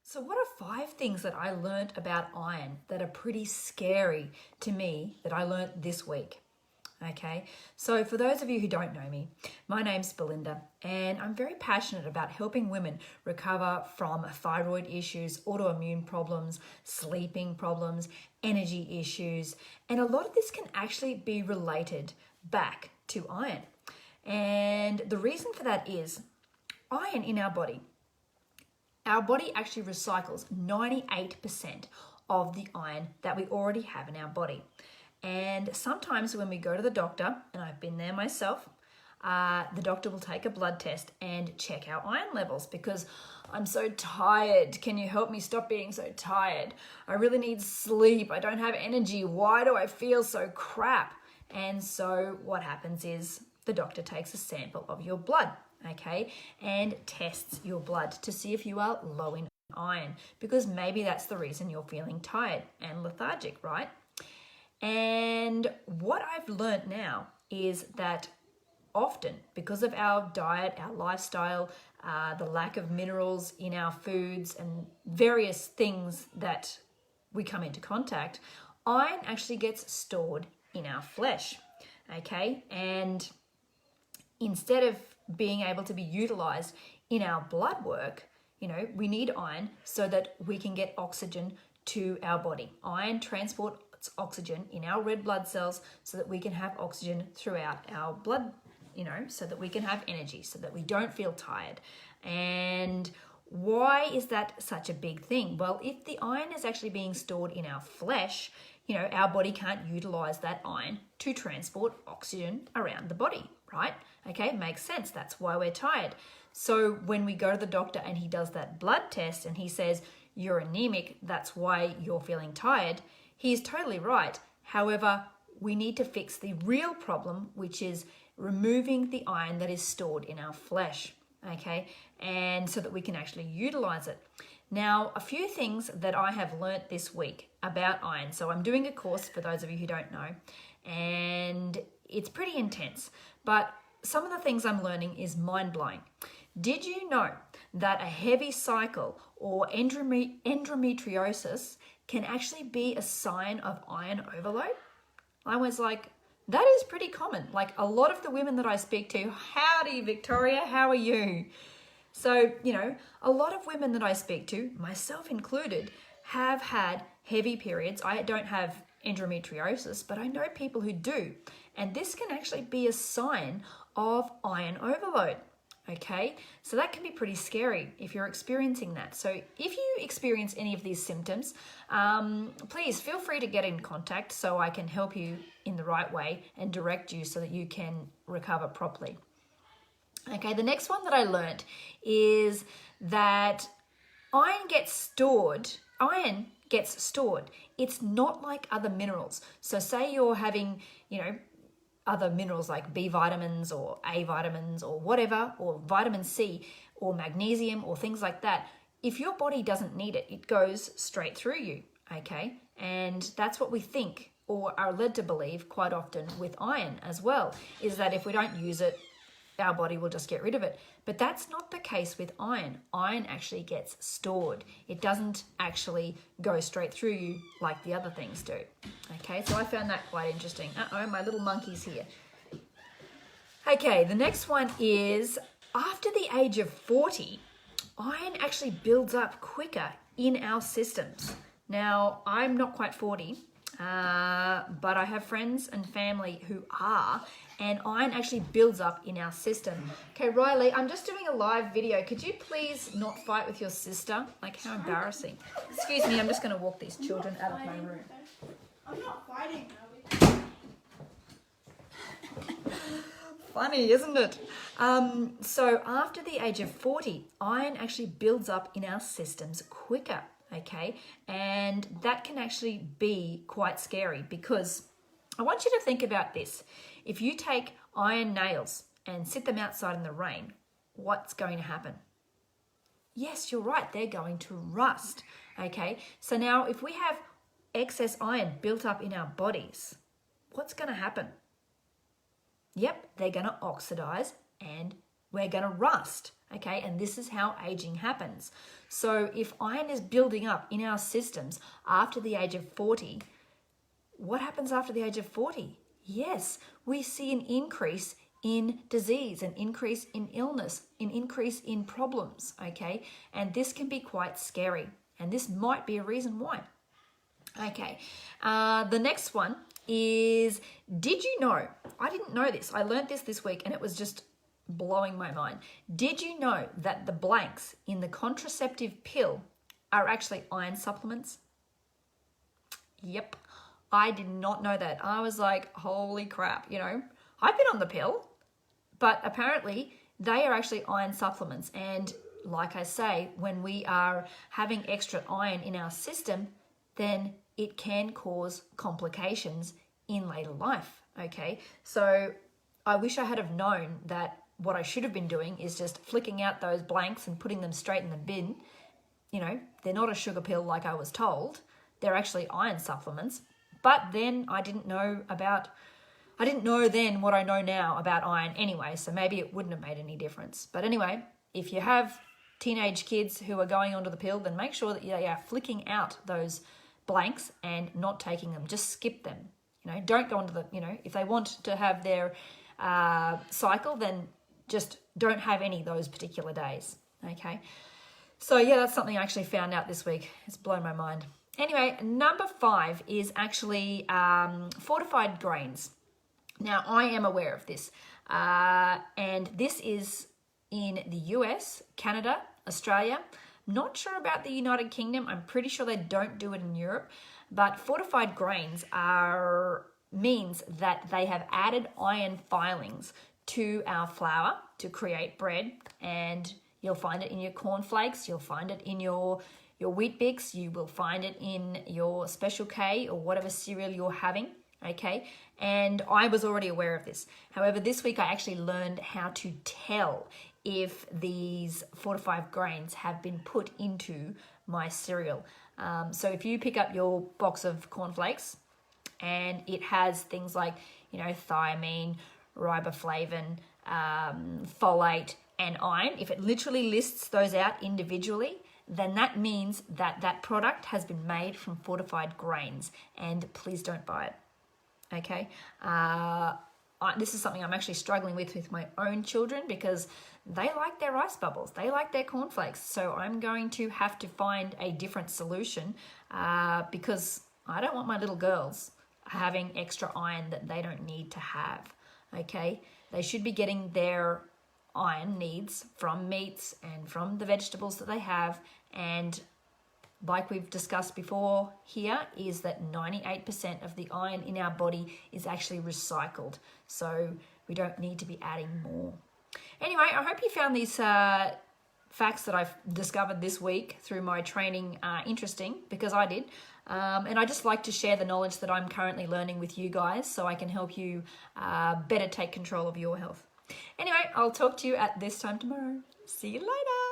So what are 5 things that I learned about iron that are pretty scary to me that I learned this week? Okay, so for those of you who don't know me, my name's Belinda and I'm very passionate about helping women recover from thyroid issues, autoimmune problems, sleeping problems, energy issues, and a lot of this can actually be related back to iron. And the reason for that is iron in our body actually recycles 98% of the iron that we already have in our body. And sometimes when we go to the doctor, and I've been there myself, the doctor will take a blood test and check our iron levels because I'm so tired. Can you help me stop being so tired? I really need sleep. I don't have energy. Why do I feel so crap? And so what happens is the doctor takes a sample of your blood, okay, and tests your blood to see if you are low in iron, because maybe that's the reason you're feeling tired and lethargic, right? And what I've learned now is that often, because of our diet, our lifestyle, the lack of minerals in our foods and various things that we come into contact, iron actually gets stored in our flesh, okay? And instead of being able to be utilized in our blood work, we need iron so that we can get oxygen to our body. Iron transports oxygen in our red blood cells so that we can have oxygen throughout our blood, so that we can have energy, so that we don't feel tired. And why is that such a big thing? Well, if the iron is actually being stored in our flesh, our body can't utilize that iron to transport oxygen around the body, right? Okay, makes sense. That's why we're tired. So when we go to the doctor and he does that blood test and he says, you're anemic, that's why you're feeling tired, he is totally right. However, we need to fix the real problem, which is removing the iron that is stored in our flesh, okay? And so that we can actually utilize it. Now, a few things that I have learnt this week about iron. So I'm doing a course for those of you who don't know, and it's pretty intense, but some of the things I'm learning is mind-blowing. Did you know that a heavy cycle or endometriosis can actually be a sign of iron overload? I was like, that is pretty common. Like a lot of the women that I speak to, howdy Victoria, how are you? So, a lot of women that I speak to, myself included, have had heavy periods. I don't have endometriosis, but I know people who do. And this can actually be a sign of iron overload. Okay, so that can be pretty scary if you're experiencing that. So if you experience any of these symptoms, please feel free to get in contact so I can help you in the right way and direct you so that you can recover properly. Okay, the next one that I learned is that iron gets stored. It's not like other minerals. So say you're having, other minerals like B vitamins or A vitamins or whatever, or vitamin C or magnesium or things like that. If your body doesn't need it, it goes straight through you, okay? And that's what we think or are led to believe quite often with iron as well, is that if we don't use it, our body will just get rid of it. But that's not the case with iron. Iron actually gets stored. It doesn't actually go straight through you like the other things do. Okay, so I found that quite interesting. Uh-oh, my little monkey's here. Okay, the next one is after the age of 40, iron actually builds up quicker in our systems. Now, I'm not quite 40, but I have friends and family who are, and iron actually builds up in our system. Okay, Riley, I'm just doing a live video. Could you please not fight with your sister? Like, how embarrassing. Excuse me, I'm just going to walk these children out of my room. I'm not fighting, Funny, isn't it? So after the age of 40, iron actually builds up in our systems quicker, okay? And that can actually be quite scary because I want you to think about this. If you take iron nails and sit them outside in the rain, what's going to happen? Yes, you're right, they're going to rust, okay? So now if we have excess iron built up in our bodies, what's going to happen? Yep, they're going to oxidize and we're going to rust, Okay, and this is how aging happens. So if iron is building up in our systems after the age of 40, what happens after the age of 40? Yes, we see an increase in disease, an increase in illness, an increase in problems, okay? And this can be quite scary, and this might be a reason why. Okay, the next one is, did you know, I didn't know this, I learned this week and it was just blowing my mind. Did you know that the blanks in the contraceptive pill are actually iron supplements? Yep, I did not know that. I was like, holy crap, you know, I've been on the pill, but apparently they are actually iron supplements. And like I say, when we are having extra iron in our system, then it can cause complications in later life, okay? So I wish I had have known that what I should have been doing is just flicking out those blanks and putting them straight in the bin. You know, they're not a sugar pill like I was told. They're actually iron supplements. But then I didn't know then what I know now about iron anyway, so maybe it wouldn't have made any difference. But anyway, if you have teenage kids who are going onto the pill, then make sure that you are flicking out those blanks and not taking them. Just skip them. You know, don't go onto the, you know, if they want to have their cycle, then just don't have any of those particular days, okay? So yeah, that's something I actually found out this week. It's blown my mind. Anyway, number 5 is actually fortified grains. Now, I am aware of this, and this is in the US, Canada, Australia. Not sure about the United Kingdom. I'm pretty sure they don't do it in Europe, but fortified grains means that they have added iron filings to our flour to create bread, and you'll find it in your cornflakes, you'll find it in your Wheat Bix, you will find it in your Special K or whatever cereal you're having, okay? And I was already aware of this. However, this week I actually learned how to tell if these fortified grains have been put into my cereal. So if you pick up your box of cornflakes and it has things like, you know, thiamine, riboflavin, folate, and iron, if it literally lists those out individually, then that means that that product has been made from fortified grains, and please don't buy it, okay? This is something I'm actually struggling with my own children because they like their ice bubbles, they like their cornflakes, so I'm going to have to find a different solution because I don't want my little girls having extra iron that they don't need to have, okay? They should be getting their iron needs from meats and from the vegetables that they have, and like we've discussed before here, is that 98% of the iron in our body is actually recycled, so we don't need to be adding more. Anyway, I hope you found these facts that I've discovered this week through my training interesting, because I did. And I just like to share the knowledge that I'm currently learning with you guys so I can help you better take control of your health. Anyway, I'll talk to you at this time tomorrow. See you later.